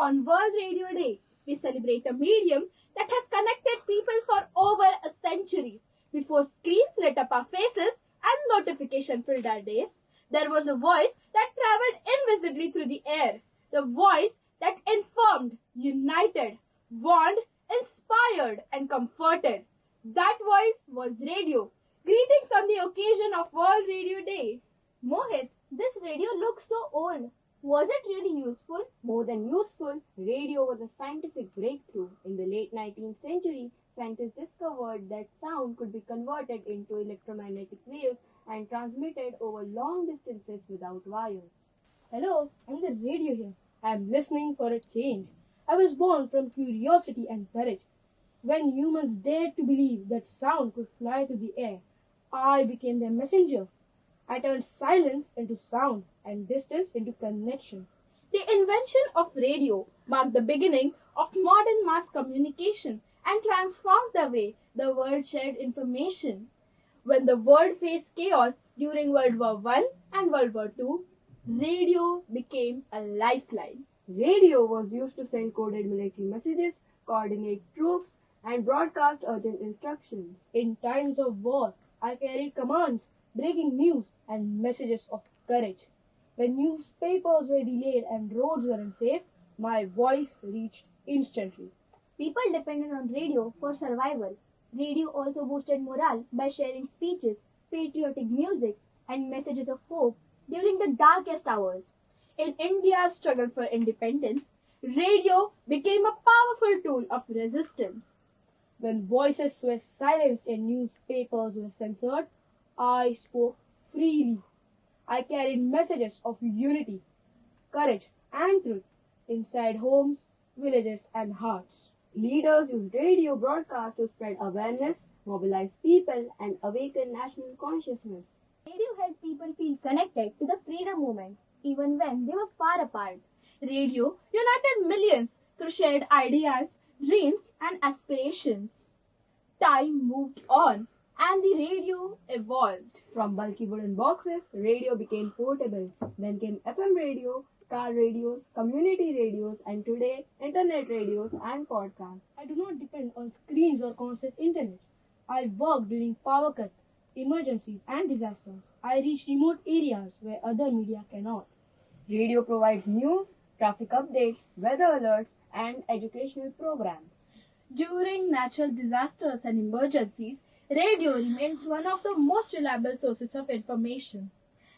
On World Radio Day, we celebrate a medium that has connected people for over a century. Before screens lit up our faces and notification filled our days, there was a voice that traveled invisibly through the air. The voice that informed, united, warned, inspired, and comforted. That voice was radio. Greetings on the occasion of World Radio Day. Mohit, this radio looks so old. Was it really useful? More than useful, radio was a scientific breakthrough. In the late 19th century, scientists discovered that sound could be converted into electromagnetic waves and transmitted over long distances without wires. Hello, I'm the radio here. I'm listening for a change. I was born from curiosity and courage. When humans dared to believe that sound could fly through the air, I became their messenger. I turned silence into sound and distance into connection. The invention of radio marked the beginning of modern mass communication and transformed the way the world shared information. When the world faced chaos during World War I and World War II, radio became a lifeline. Radio was used to send coded military messages, coordinate troops, and broadcast urgent instructions. In times of war, I carried commands, breaking news, and messages of courage. When newspapers were delayed and roads were unsafe, my voice reached instantly. People depended on radio for survival. Radio also boosted morale by sharing speeches, patriotic music, and messages of hope during the darkest hours. In India's struggle for independence, radio became a powerful tool of resistance. When voices were silenced and newspapers were censored, I spoke freely. I carried messages of unity, courage, and truth inside homes, villages, and hearts. Leaders used radio broadcasts to spread awareness, mobilize people, and awaken national consciousness. Radio helped people feel connected to the freedom movement, even when they were far apart. Radio united millions through shared ideas, dreams, and aspirations. Time moved on, and the radio evolved. From bulky wooden boxes, radio became portable. Then came FM radio, car radios, community radios, and today, internet radios and podcasts. I do not depend on screens or constant internet. I work during power cuts, emergencies, and disasters. I reach remote areas where other media cannot. Radio provides news, traffic updates, weather alerts, and educational programs. During natural disasters and emergencies, radio remains one of the most reliable sources of information.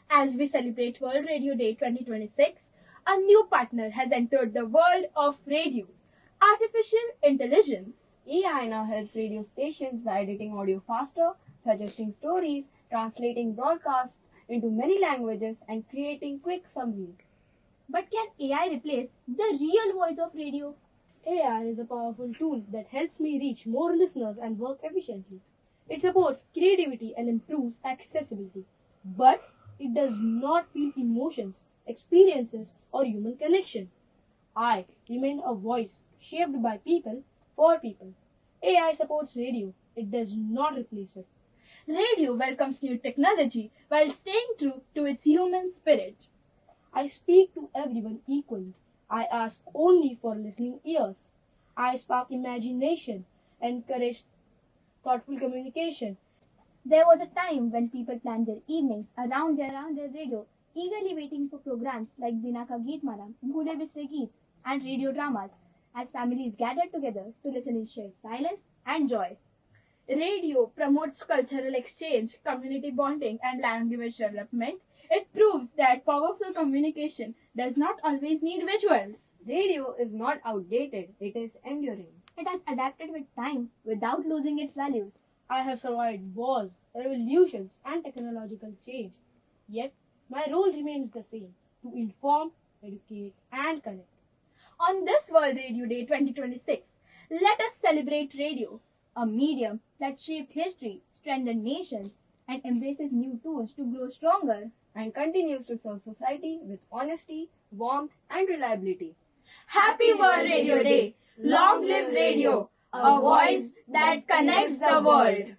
As we celebrate World Radio Day 2026, a new partner has entered the world of radio: artificial intelligence. AI now helps radio stations by editing audio faster, suggesting stories, translating broadcasts into many languages, and creating quick summaries. But can AI replace the real voice of radio? AI is a powerful tool that helps me reach more listeners and work efficiently. It supports creativity and improves accessibility, but it does not feel emotions, experiences, or human connection. I remain a voice shaped by people for people. AI supports radio. It does not replace it. Radio welcomes new technology while staying true to its human spirit. I speak to everyone equally. I ask only for listening ears. I spark imagination, encourage thoughtful communication. There was a time when people planned their evenings around their radio, eagerly waiting for programs like Bina Ka Geet Mala, Bhule Bisre Geet, and radio dramas, as families gathered together to listen in shared silence and joy. Radio promotes cultural exchange, community bonding, and language development. It proves that powerful communication does not always need visuals. Radio is not outdated, it is enduring. It has adapted with time without losing its values. I have survived wars, revolutions, and technological change. Yet, my role remains the same: to inform, educate, and connect. On this World Radio Day 2026, let us celebrate radio, a medium that shaped history, strengthened nations, and embraces new tools to grow stronger, and continues to serve society with honesty, warmth, and reliability. Happy World Radio Day! Long live radio, a voice that connects the world.